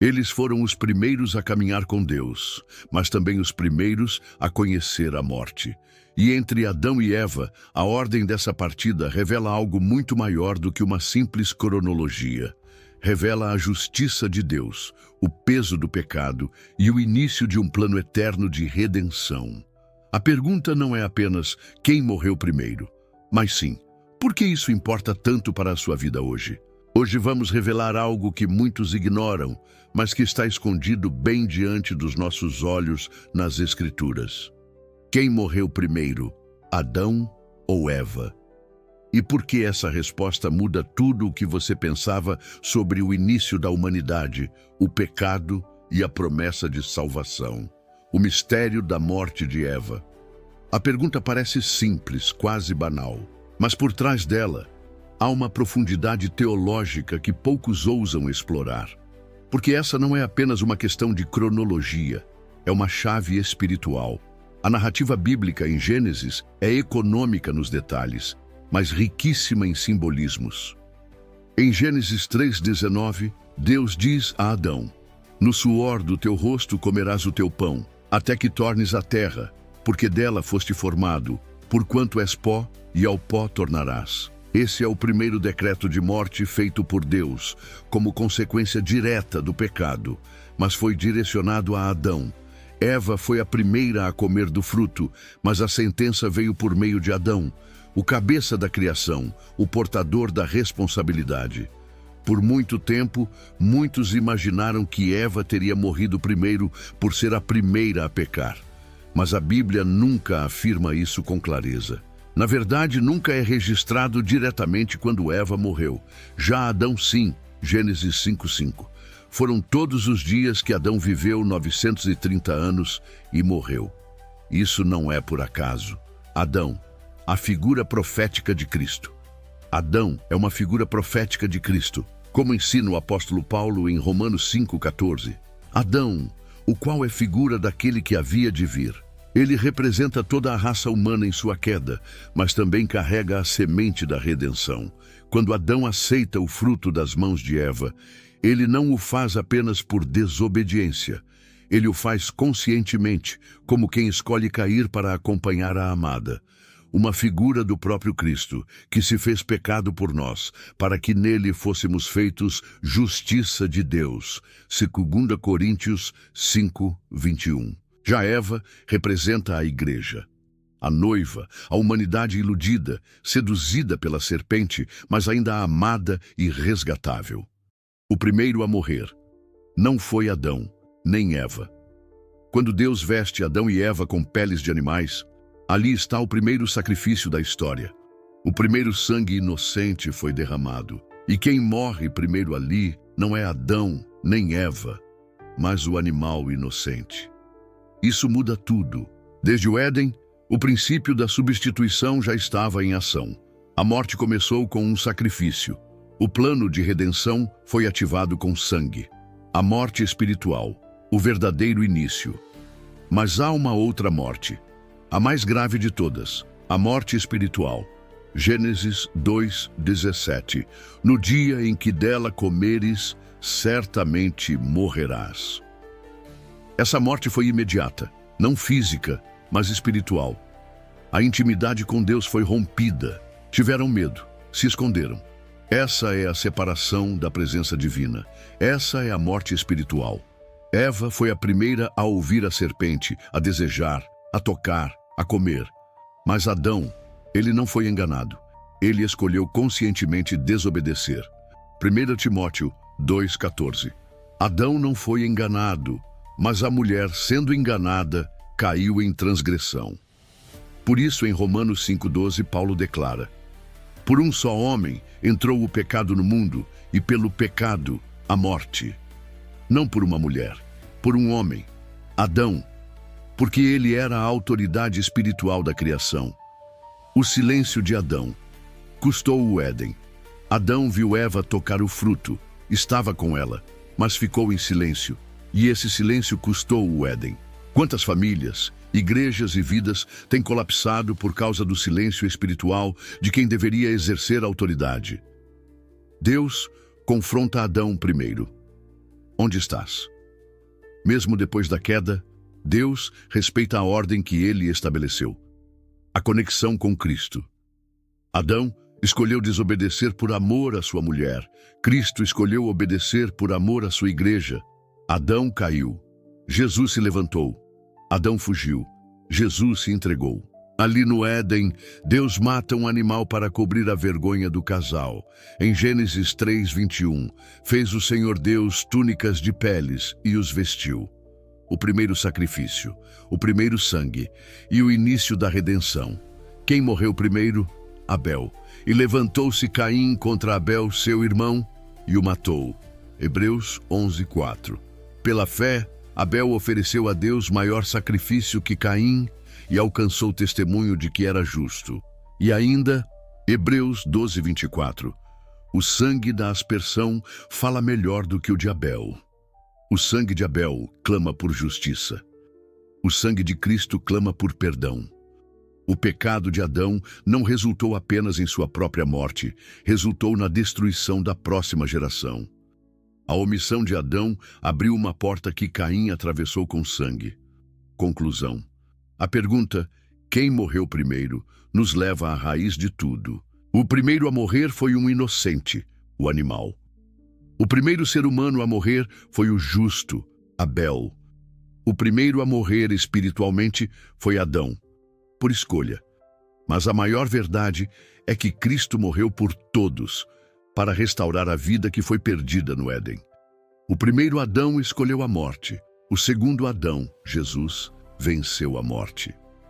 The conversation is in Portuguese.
Eles foram os primeiros a caminhar com Deus, mas também os primeiros a conhecer a morte. E entre Adão e Eva, a ordem dessa partida revela algo muito maior do que uma simples cronologia. Revela a justiça de Deus, o peso do pecado e o início de um plano eterno de redenção. A pergunta não é apenas quem morreu primeiro, mas sim, por que isso importa tanto para a sua vida hoje? Hoje vamos revelar algo que muitos ignoram, mas que está escondido bem diante dos nossos olhos nas Escrituras. Quem morreu primeiro, Adão ou Eva? E por que essa resposta muda tudo o que você pensava sobre o início da humanidade, o pecado e a promessa de salvação? O mistério da morte de Eva. A pergunta parece simples, quase banal, mas por trás dela há uma profundidade teológica que poucos ousam explorar. Porque essa não é apenas uma questão de cronologia, é uma chave espiritual. A narrativa bíblica em Gênesis é econômica nos detalhes, mas riquíssima em simbolismos. Em Gênesis 3:19, Deus diz a Adão: "No suor do teu rosto comerás o teu pão, até que tornes a terra, porque dela foste formado, porquanto és pó, e ao pó tornarás." Esse é o primeiro decreto de morte feito por Deus, como consequência direta do pecado, mas foi direcionado a Adão. Eva foi a primeira a comer do fruto, mas a sentença veio por meio de Adão, o cabeça da criação, o portador da responsabilidade. Por muito tempo, muitos imaginaram que Eva teria morrido primeiro por ser a primeira a pecar. Mas a Bíblia nunca afirma isso com clareza. Na verdade, nunca é registrado diretamente quando Eva morreu. Já Adão sim, Gênesis 5:5. Foram todos os dias que Adão viveu 930 anos e morreu. Isso não é por acaso. Adão, a figura profética de Cristo. Adão é uma figura profética de Cristo, como ensina o apóstolo Paulo em Romanos 5:14. Adão, o qual é figura daquele que havia de vir. Ele representa toda a raça humana em sua queda, mas também carrega a semente da redenção. Quando Adão aceita o fruto das mãos de Eva, ele não o faz apenas por desobediência. Ele o faz conscientemente, como quem escolhe cair para acompanhar a amada. Uma figura do próprio Cristo, que se fez pecado por nós, para que nele fôssemos feitos justiça de Deus. 2 Coríntios 5:21. Já Eva representa a igreja. A noiva, a humanidade iludida, seduzida pela serpente, mas ainda amada e resgatável. O primeiro a morrer não foi Adão, nem Eva. Quando Deus veste Adão e Eva com peles de animais, ali está o primeiro sacrifício da história. O primeiro sangue inocente foi derramado. E quem morre primeiro ali não é Adão nem Eva, mas o animal inocente. Isso muda tudo. Desde o Éden, o princípio da substituição já estava em ação. A morte começou com um sacrifício. O plano de redenção foi ativado com sangue. A morte espiritual, o verdadeiro início. Mas há uma outra morte, a mais grave de todas, a morte espiritual. Gênesis 2:17. No dia em que dela comeres, certamente morrerás. Essa morte foi imediata, não física, mas espiritual. A intimidade com Deus foi rompida. Tiveram medo, se esconderam. Essa é a separação da presença divina. Essa é a morte espiritual. Eva foi a primeira a ouvir a serpente, a desejar, a tocar, a comer. Mas Adão, ele não foi enganado. Ele escolheu conscientemente desobedecer. 1 Timóteo 2:14. Adão não foi enganado, mas a mulher, sendo enganada, caiu em transgressão. Por isso, em Romanos 5:12, Paulo declara: "Por um só homem entrou o pecado no mundo, e pelo pecado a morte. Não por uma mulher, por um homem, Adão, porque ele era a autoridade espiritual da criação." O silêncio de Adão custou o Éden. Adão viu Eva tocar o fruto, estava com ela, mas ficou em silêncio. E esse silêncio custou o Éden. Quantas famílias, igrejas e vidas têm colapsado por causa do silêncio espiritual de quem deveria exercer autoridade? Deus confronta Adão primeiro. onde estás? Mesmo depois da queda, Deus respeita a ordem que ele estabeleceu. A conexão com Cristo. Adão escolheu desobedecer por amor à sua mulher. Cristo escolheu obedecer por amor à sua igreja. Adão caiu. Jesus se levantou. Adão fugiu. Jesus se entregou. Ali no Éden, Deus mata um animal para cobrir a vergonha do casal. Em Gênesis 3:21, fez o Senhor Deus túnicas de peles e os vestiu. O primeiro sacrifício, o primeiro sangue e o início da redenção. Quem morreu primeiro? Abel. E levantou-se Caim contra Abel, seu irmão, e o matou. Hebreus 11:4. Pela fé, Abel ofereceu a Deus maior sacrifício que Caim e alcançou testemunho de que era justo. E ainda, Hebreus 12:24. O sangue da aspersão fala melhor do que o de Abel. O sangue de Abel clama por justiça. O sangue de Cristo clama por perdão. O pecado de Adão não resultou apenas em sua própria morte, resultou na destruição da próxima geração. A omissão de Adão abriu uma porta que Caim atravessou com sangue. Conclusão. A pergunta, quem morreu primeiro, nos leva à raiz de tudo. O primeiro a morrer foi um inocente, o animal. O primeiro ser humano a morrer foi o justo, Abel. O primeiro a morrer espiritualmente foi Adão, por escolha. Mas a maior verdade é que Cristo morreu por todos, para restaurar a vida que foi perdida no Éden. O primeiro Adão escolheu a morte. O segundo Adão, Jesus, venceu a morte.